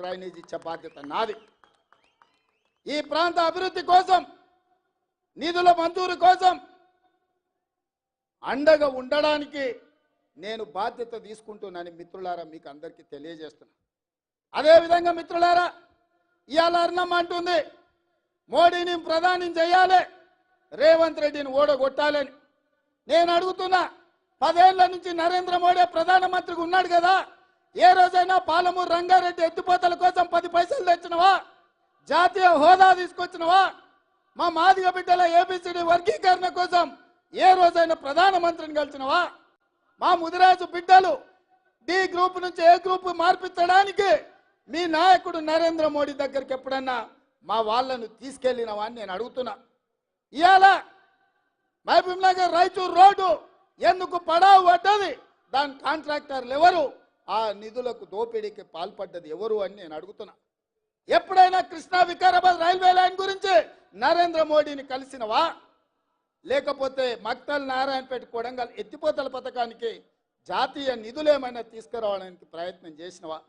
Drainage ఇచ్చే బాధ్యత నాది. ఈ ప్రాంత అభివృద్ధి కోసం నిధుల మంజూరు కోసం అండగా ఉండడానికి నేను బాధ్యత తీసుకుంటున్నాను మిత్రులారా, మీకు అందరికీ తెలియజేస్తున్నా. అదేవిధంగా మిత్రులారా, ఇవాళ అర్ణం అంటుంది మోడీని ప్రధాని చేయాలి, రేవంత్ రెడ్డిని ఓడగొట్టాలని. నేను అడుగుతున్నా, 10 ఏళ్ల నుంచి నరేంద్ర మోడీ ప్రధానమంత్రిగా ఉన్నాడు కదా, ఏ రోజైనా పాలమూరు రంగారెడ్డి ఎత్తిపోతల కోసం 10 పైసలు తెచ్చినవా? జాతీయ హోదా తీసుకొచ్చినవా? మా మాదిగ బిడ్డల ఏబిసిడి వర్గీకరణ కోసం ఏ రోజైనా ప్రధానమంత్రిని కలిసినవా? మా ముదిరాజు బిడ్డలు డి గ్రూప్ నుంచి ఏ గ్రూప్ మార్పించడానికి మీ నాయకుడు నరేంద్ర మోడీ దగ్గరికి ఎప్పుడన్నా మా వాళ్ళను తీసుకెళ్లినవా అని నేను అడుగుతున్నా. ఇవాళ మహబూబ్ నగర్ రాయచూర్ రోడ్డు ఎందుకు పడావు పడ్డది? దాని కాంట్రాక్టర్లు ఎవరు? ఆ నిధులకు దోపిడీకి పాల్పడ్డది ఎవరు అని నేను అడుగుతున్నా. ఎప్పుడైనా కృష్ణా వికారాబాద్ రైల్వే లైన్ గురించి నరేంద్ర మోడీని కలిసినవా? లేకపోతే మక్తల్ నారాయణపేట కొడంగల్ ఎత్తిపోతల పథకానికి జాతీయ నిధులు ఏమైనా తీసుకురావడానికి ప్రయత్నం చేసినవా?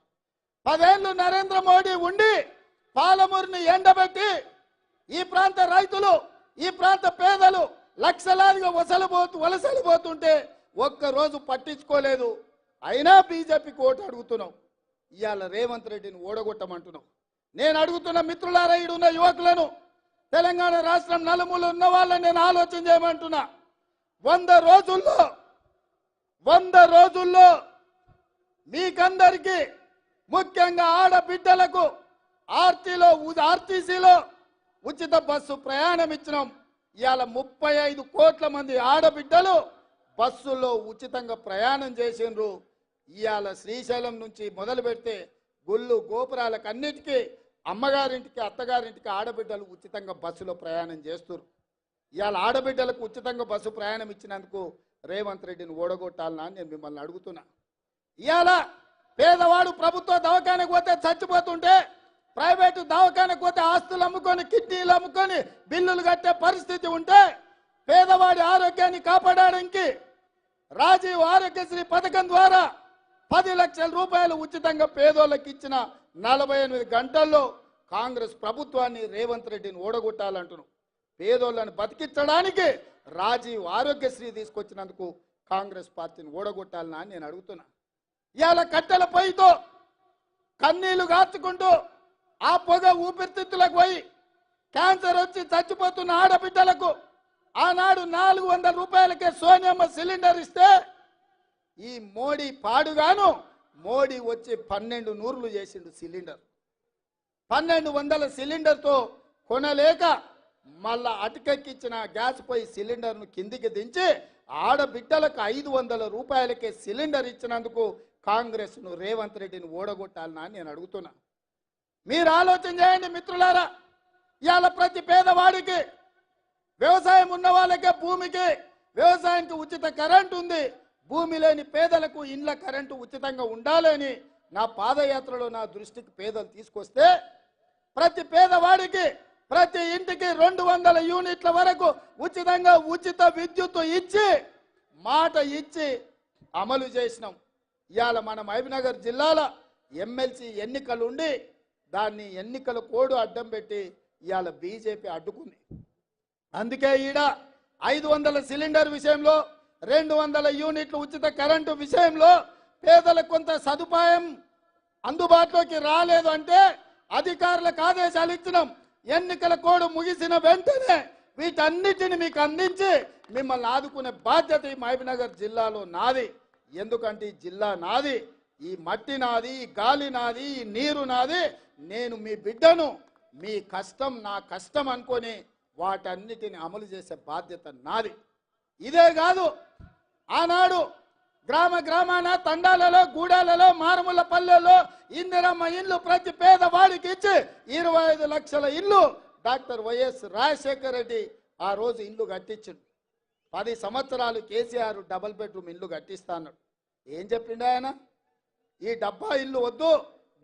10 ఏళ్ళు నరేంద్ర మోడీ ఉండి పాలమూరుని ఎండబెట్టి ఈ ప్రాంత రైతులు, ఈ ప్రాంత పేదలు లక్షలాదిగా వలసలిపోతుంటే ఒక్కరోజు పట్టించుకోలేదు. అయినా బీజేపీకి ఓటు అడుగుతున్నాం. ఇవాళ రేవంత్ రెడ్డిని ఓడగొట్టమంటున్నాం. నేను అడుగుతున్న మిత్రులారా, ఈడున్న యువకులను, తెలంగాణ రాష్ట్రం నలుమూల ఉన్న వాళ్ళని నేను ఆలోచన చేయమంటున్నా. 100 రోజుల్లో మీకందరికీ, ముఖ్యంగా ఆడబిడ్డలకు ఆర్టీసీలో ఉచిత బస్సు ప్రయాణం ఇచ్చినాం. ఇవాళ 35 కోట్ల మంది ఆడబిడ్డలు బస్సులో ఉచితంగా ప్రయాణం చేసిండ్రు. ఇవాళ శ్రీశైలం నుంచి మొదలు పెడితే గుళ్ళు గోపురాలకు అన్నిటికీ అమ్మగారింటికి అత్తగారింటికి ఆడబిడ్డలు ఉచితంగా బస్సులో ప్రయాణం చేస్తున్నారు. ఇవాళ ఆడబిడ్డలకు ఉచితంగా బస్సు ప్రయాణం ఇచ్చినందుకు రేవంత్ రెడ్డిని ఓడగొట్టాలనా నేను మిమ్మల్ని అడుగుతున్నా. ఇవాళ పేదవాడు ప్రభుత్వ దవాఖానకు పోతే చచ్చిపోతుంటే, ప్రైవేటు దవాఖానకు పోతే ఆస్తులు అమ్ముకొని కిడ్నీలు అమ్ముకొని బిల్లులు కట్టే పరిస్థితి ఉంటే, పేదవాడి ఆరోగ్యాన్ని కాపాడడానికి రాజీవ్ ఆరోగ్యశ్రీ పథకం ద్వారా 10 లక్షల రూపాయలు ఉచితంగా పేదోళ్ళకి ఇచ్చిన 48 గంటల్లో కాంగ్రెస్ ప్రభుత్వాన్ని రేవంత్ రెడ్డిని ఓడగొట్టాలంటున్నాం. పేదోళ్ళని బతికించడానికి రాజీవ్ ఆరోగ్యశ్రీ తీసుకొచ్చినందుకు కాంగ్రెస్ పార్టీని ఓడగొట్టాలని నేను అడుగుతున్నా. ఇవాళ కట్టెల పొయ్యితో కన్నీళ్లు గార్చుకుంటూ ఆ పొగ ఊపిరితిత్తులకు పోయి క్యాన్సర్ వచ్చి చచ్చిపోతున్న ఆడబిడ్డలకు ఆనాడు 400 రూపాయలకే సోనియమ్మ సిలిండర్ ఇస్తే, ఈ మోడీ పాడుగాను మోడీ వచ్చి 12 నూర్లు చేసిండు సిలిండర్. 1200 సిలిండర్తో కొనలేక మళ్ళా అటుకెక్కిచ్చిన గ్యాస్ పొయ్యి సిలిండర్ను కిందికి దించి ఆడబిడ్డలకు 500 రూపాయలకే సిలిండర్ ఇచ్చినందుకు కాంగ్రెస్ను రేవంత్ రెడ్డిని ఓడగొట్టాలని నేను అడుగుతున్నా. మీరు ఆలోచన చేయండి మిత్రులారా. ఇవాళ ప్రతి పేదవాడికి, వ్యవసాయం ఉన్న వాళ్ళకే భూమికి వ్యవసాయానికి ఉచిత కరెంటు ఉంది. భూమి లేని పేదలకు ఇండ్ల కరెంటు ఉచితంగా ఉండాలని నా పాదయాత్రలో నా దృష్టికి పేదలు తీసుకొస్తే, ప్రతి పేదవాడికి ప్రతి ఇంటికి 200 యూనిట్ల వరకు ఉచితంగా ఉచిత విద్యుత్ ఇచ్చి మాట ఇచ్చి అమలు చేసినాం. ఇవాళ మన మహబూబ్నగర్ జిల్లాలో ఎమ్మెల్సీ ఎన్నికలు ఉండి దాన్ని ఎన్నికల కోడ్ అడ్డం పెట్టి ఇవాళ బీజేపీ అడ్డుకుంది. అందుకే ఈడ 500 సిలిండర్ విషయంలో, 200 యూనిట్ల ఉచిత కరెంటు విషయంలో పేదలకు కొంత సదుపాయం అందుబాటులోకి రాలేదు అంటే అధికారులకు ఆదేశాలు ఇచ్చినాం. ఎన్నికల కోడ్ ముగిసిన వెంటనే వీటన్నిటిని మీకు అందించి మిమ్మల్ని ఆదుకునే బాధ్యత ఈ మహబూబ్నగర్ జిల్లాలో నాది. ఎందుకంటే ఈ జిల్లా నాది, ఈ మట్టి నాది, ఈ గాలి నాది, ఈ నీరు నాది. నేను మీ బిడ్డను, మీ కష్టం నా కష్టం అనుకొని వాటన్నిటిని అమలు చేసే బాధ్యత నాది. ఇదే కాదు, ఆనాడు గ్రామాన తండాలలో, గూడాలలో, మారుమూల పల్లెల్లో ఇందిరమ్మ ఇల్లు ప్రతి పేదవాడికి ఇచ్చి 25 లక్షల ఇల్లు డాక్టర్ వైఎస్ రాజశేఖర రెడ్డి ఆ రోజు ఇల్లు కట్టించిండు. 10 సంవత్సరాలు కేసీఆర్ డబుల్ బెడ్రూమ్ ఇల్లు కట్టిస్తా అన్నాడు. ఏం చెప్పిండు ఆయన? ఈ డబ్బా ఇల్లు వద్దు,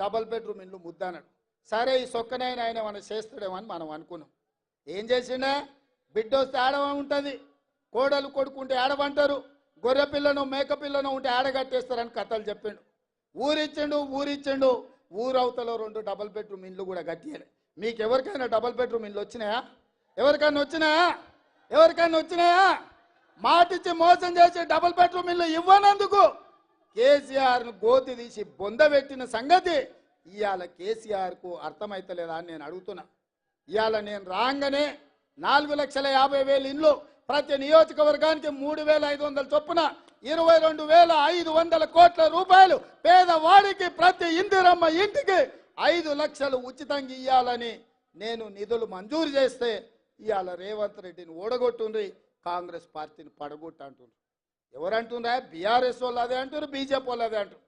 డబుల్ బెడ్రూమ్ ఇల్లు ముద్దన్నాడు. సరే, ఈ సొక్కనైనా ఆయన మనం చేస్తాడేమో అని మనం అనుకున్నాం. ఏం చేసిండే? బిడ్డ వస్తే ఆడవ ఉంటుంది, కోడలు కొడుకుంటే ఆడవంటారు, గొర్రె పిల్లను మేక పిల్లను ఉంటే ఆడగట్టేస్తారని కథలు చెప్పిండు. ఊరిచ్చిండు ఊరవతలో 2 డబుల్ బెడ్రూమ్ ఇండ్లు కూడా కట్టియాలి. మీకు ఎవరికైనా డబుల్ బెడ్రూమ్ ఇండ్లు వచ్చినాయా? ఎవరికైనా వచ్చినాయా? ఎవరికైనా వచ్చినాయా? మాటిచ్చి మోసం చేసి డబుల్ బెడ్రూమ్ ఇల్లు ఇవ్వనందుకు కేసీఆర్ను గోతి తీసి బొందబెట్టిన సంగతి ఇవాళ కేసీఆర్కు అర్థమైతలేదా అని నేను అడుగుతున్నా. ఇవాళ నేను రాగానే 4,50,000 ఇండ్లు ప్రతి నియోజకవర్గానికి 3,500 చొప్పున 22,500 కోట్ల రూపాయలు పేదవాడికి ప్రతి ఇందిరమ్మ ఇంటికి 5 లక్షలు ఉచితంగా ఇవ్వాలని నేను నిధులు మంజూరు చేస్తే ఇవాళ రేవంత్ రెడ్డిని ఓడగొట్టుండ్రి, కాంగ్రెస్ పార్టీని పడగొట్టంటున్నారు. ఎవరంటున్నారా? బీఆర్ఎస్ వాళ్ళు అదే అంటారు, బీజేపీ వాళ్ళు అదే అంటారు.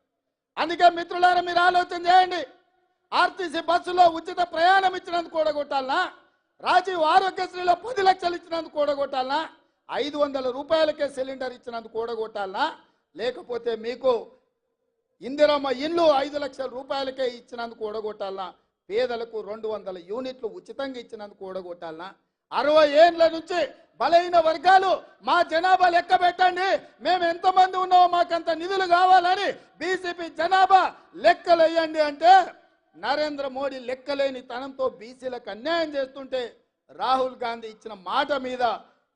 అందుకే మిత్రులారా మీరు ఆలోచన చేయండి. ఆర్టీసీ బస్సులో ఉచిత ప్రయాణం ఇచ్చినందుకు కూడగొట్టాలనా? రాజీవ్ ఆరోగ్యశ్రీలో 10 లక్షలు ఇచ్చినందుకు కూడగొట్టాలనా? 500 రూపాయలకే సిలిండర్ ఇచ్చినందుకు కూడగొట్టాలనా? లేకపోతే మీకు ఇందిరమ్మ ఇల్లు 5 లక్షల రూపాయలకే ఇచ్చినందుకు కూడగొట్టాలనా? పేదలకు 200 యూనిట్లు ఉచితంగా ఇచ్చినందుకు కూడగొట్టాలనా? 60 ఏళ్ల నుంచి బలైన వర్గాలు మా జనాభా లెక్క పెట్టండి, మేము ఎంతమంది ఉన్నామో మాకంత నిధులు కావాలని బీసీపీ జనాభా లెక్కలు వేయండి అంటే నరేంద్ర మోడీ లెక్కలేని తనంతో బీసీలకు అన్యాయం చేస్తుంటే రాహుల్ గాంధీ ఇచ్చిన మాట మీద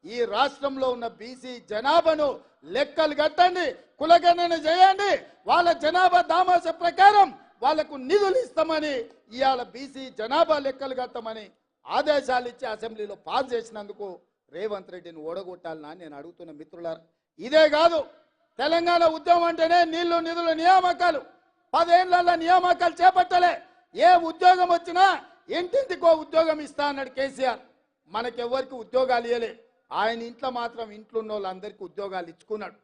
ఈ రాష్ట్రంలో ఉన్న బీసీ జనాభాను లెక్కలు కట్టండి, కులగణన చేయండి, వాళ్ళ జనాభా దామాష ప్రకారం వాళ్లకు నిధులు ఇస్తామని ఇవాళ బీసీ జనాభా లెక్కలు కట్టమని ఆదేశాలు ఇచ్చి అసెంబ్లీలో పాస్ చేసినందుకు రేవంత్ రెడ్డిని ఓడగొట్టాలని నేను అడుగుతున్న మిత్రులారా. ఇదే కాదు, తెలంగాణ ఉద్యమం అంటేనే నీళ్లు నిధుల నియామకాలు. 10 ఏళ్లలో నియామకాలు చేపట్టలే. ఏ ఉద్యోగం వచ్చినా ఇంటింటికో ఉద్యోగం ఇస్తా అన్నాడు కేసీఆర్. మనకెవ్వరికి ఉద్యోగాలు ఇవ్వలే. ఆయన ఇంట్లో మాత్రం ఇంట్లో ఉన్న వాళ్ళందరికీ ఉద్యోగాలు ఇచ్చుకున్నాడు.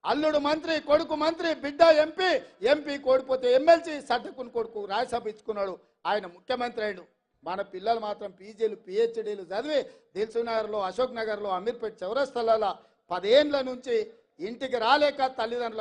అల్లుడు మంత్రి, కొడుకు మంత్రి, బిడ్డ ఎంపీ, ఎంపీ కోడిపోతే ఎమ్మెల్సీ, సడ్డకుని కొడుకు రాజ్యసభ ఇచ్చుకున్నాడు. ఆయన ముఖ్యమంత్రి అయ్యాడు. మన పిల్లలు మాత్రం పీజీలు పిహెచ్డీలు చదివి దిల్సుఖ్నగర్లో, అశోక్ నగర్లో, అమీర్పేట్ చౌరస్తాలలో 10 ఏళ్ల నుంచి ఇంటికి రాలేక తల్లిదండ్రులు